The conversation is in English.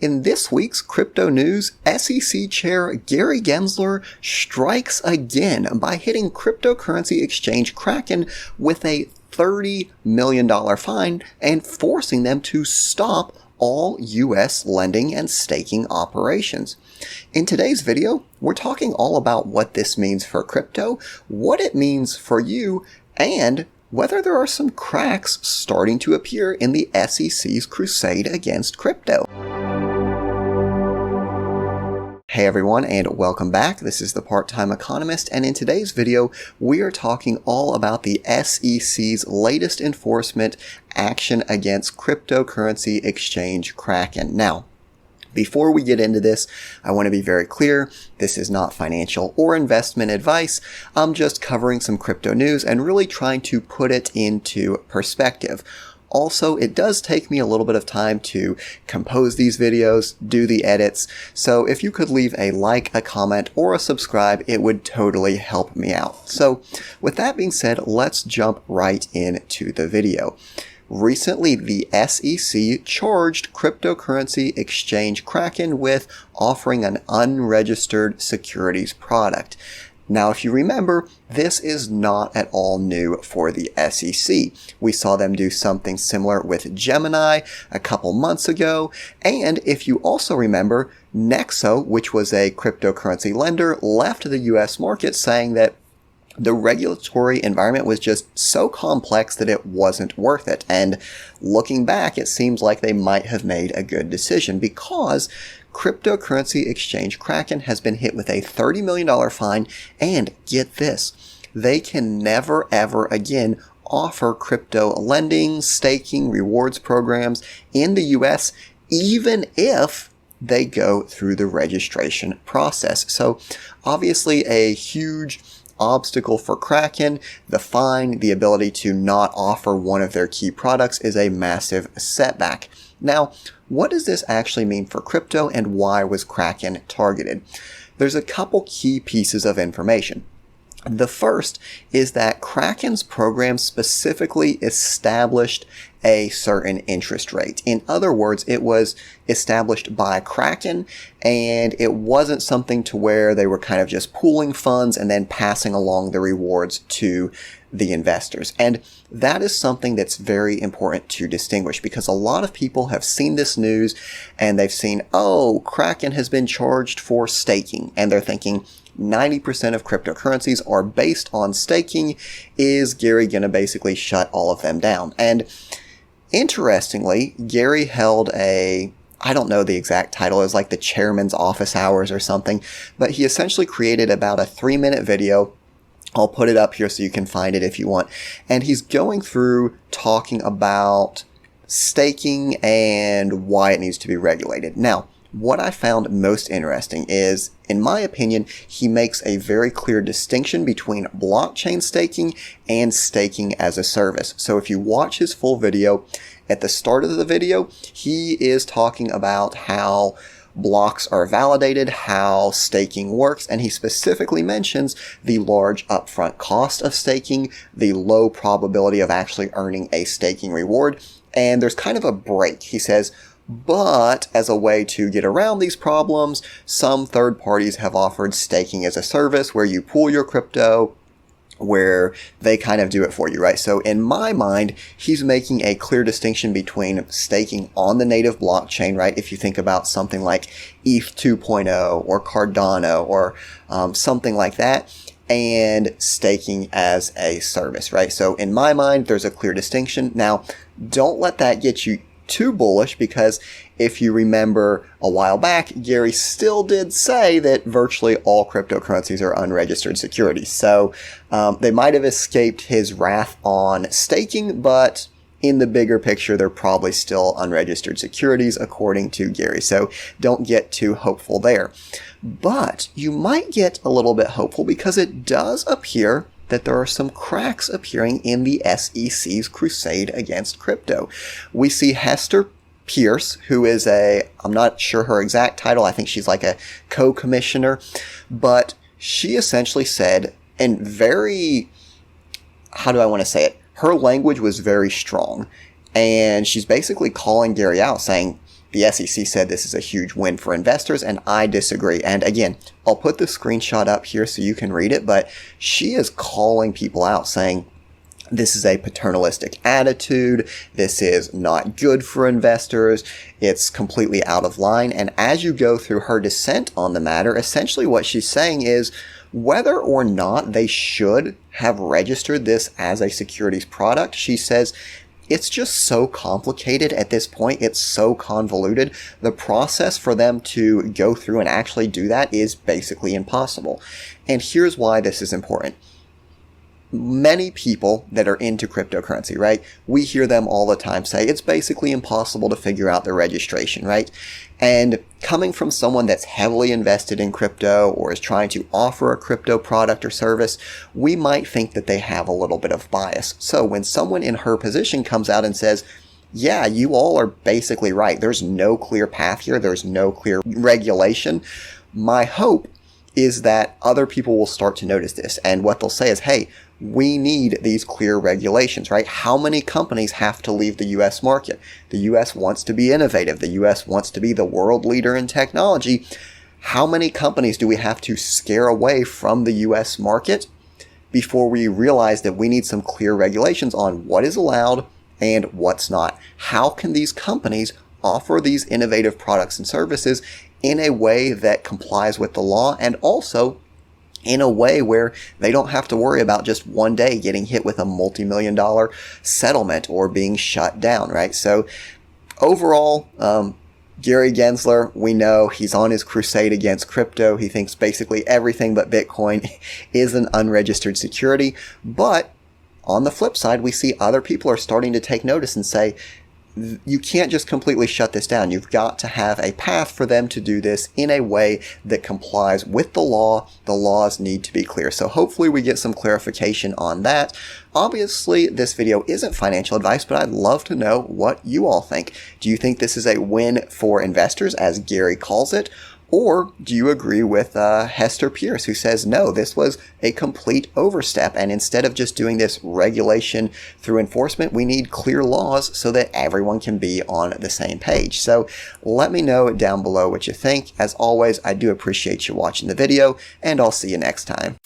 In this week's crypto news, SEC Chair Gary Gensler strikes again by hitting cryptocurrency exchange Kraken with a $30 million fine and forcing them to stop all U.S. lending and staking operations. In today's video, we're talking all about what this means for crypto, what it means for you, and whether there are some cracks starting to appear in the SEC's crusade against crypto. Hey everyone, and welcome back. This is the Part-Time Economist, and in today's video, we are talking all about the SEC's latest enforcement action against cryptocurrency exchange Kraken. Now, before we get into this, I want to be very clear, this is not financial or investment advice. I'm just covering some crypto news and really trying to put it into perspective. Also, it does take me a little bit of time to compose these videos, do the edits, so if you could leave a like, a comment, or a subscribe, it would totally help me out. So, with that being said, let's jump right into the video. Recently, the SEC charged cryptocurrency exchange Kraken with offering an unregistered securities product. Now, if you remember, this is not at all new for the SEC. We saw them do something similar with Gemini a couple months ago. And if you also remember, Nexo, which was a cryptocurrency lender, left the US market saying that the regulatory environment was just so complex that it wasn't worth it. And looking back, it seems like they might have made a good decision because cryptocurrency exchange Kraken has been hit with a $30 million fine, and get this, they can never ever again offer crypto lending, staking, rewards programs in the US, even if they go through the registration process. So obviously a huge obstacle for Kraken. The fine, the ability to not offer one of their key products is a massive setback. Now, what does this actually mean for crypto and why was Kraken targeted? There's a couple key pieces of information. The first is that Kraken's program specifically established a certain interest rate. In other words, it was established by Kraken, and it wasn't something to where they were kind of just pooling funds and then passing along the rewards to the investors. And that is something that's very important to distinguish because a lot of people have seen this news and they've seen, oh, Kraken has been charged for staking, and they're thinking 90% of cryptocurrencies are based on staking. Is Gary going to basically shut all of them down? And interestingly, Gary held I don't know the exact title, it was like the chairman's office hours or something, but he essentially created about a 3-minute video. I'll put it up here so you can find it if you want. And he's going through talking about staking and why it needs to be regulated. Now, what I found most interesting is, in my opinion, he makes a very clear distinction between blockchain staking and staking as a service. So if you watch his full video, at the start of the video, he is talking about how blocks are validated, how staking works, and he specifically mentions the large upfront cost of staking, the low probability of actually earning a staking reward, and there's kind of a break. He says, but as a way to get around these problems, some third parties have offered staking as a service where you pool your crypto, where they kind of do it for you, right? So in my mind, he's making a clear distinction between staking on the native blockchain, right? If you think about something like ETH 2.0 or Cardano or something like that, and staking as a service, right? So in my mind, there's a clear distinction. Now, don't let that get you too bullish, because if you remember a while back, Gary still did say that virtually all cryptocurrencies are unregistered securities. So they might have escaped his wrath on staking, but in the bigger picture, they're probably still unregistered securities, according to Gary. So don't get too hopeful there. But you might get a little bit hopeful because it does appear that there are some cracks appearing in the SEC's crusade against crypto. We see Hester Pierce, who is I'm not sure her exact title, I think she's like a co-commissioner, but she essentially said, and very, how do I want to say it? Her language was very strong, and she's basically calling Gary out, saying, the SEC said this is a huge win for investors, and I disagree. And again, I'll put the screenshot up here so you can read it, but she is calling people out saying, this is a paternalistic attitude. This is not good for investors. It's completely out of line. And as you go through her dissent on the matter, essentially what she's saying is whether or not they should have registered this as a securities product, she says it's just so complicated at this point. It's so convoluted. The process for them to go through and actually do that is basically impossible. And here's why this is important. Many people that are into cryptocurrency, right? We hear them all the time say it's basically impossible to figure out the registration, right? And coming from someone that's heavily invested in crypto or is trying to offer a crypto product or service, we might think that they have a little bit of bias. So when someone in her position comes out and says, yeah, you all are basically right. There's no clear path here. There's no clear regulation. My hope is that other people will start to notice this. And what they'll say is, hey, we need these clear regulations, right? How many companies have to leave the U.S. market? The U.S. wants to be innovative. The U.S. wants to be the world leader in technology. How many companies do we have to scare away from the U.S. market before we realize that we need some clear regulations on what is allowed and what's not? How can these companies offer these innovative products and services in a way that complies with the law, and also in a way where they don't have to worry about just one day getting hit with a multi-million-dollar settlement or being shut down, right? So overall, Gary Gensler, we know he's on his crusade against crypto. He thinks basically everything but Bitcoin is an unregistered security. But on the flip side, we see other people are starting to take notice and say, you can't just completely shut this down. You've got to have a path for them to do this in a way that complies with the law. The laws need to be clear. So hopefully we get some clarification on that. Obviously, this video isn't financial advice, but I'd love to know what you all think. Do you think this is a win for investors, as Gary calls it? Or do you agree with Hester Pierce, who says, no, this was a complete overstep, and instead of just doing this regulation through enforcement, we need clear laws so that everyone can be on the same page? So let me know down below what you think. As always, I do appreciate you watching the video, and I'll see you next time.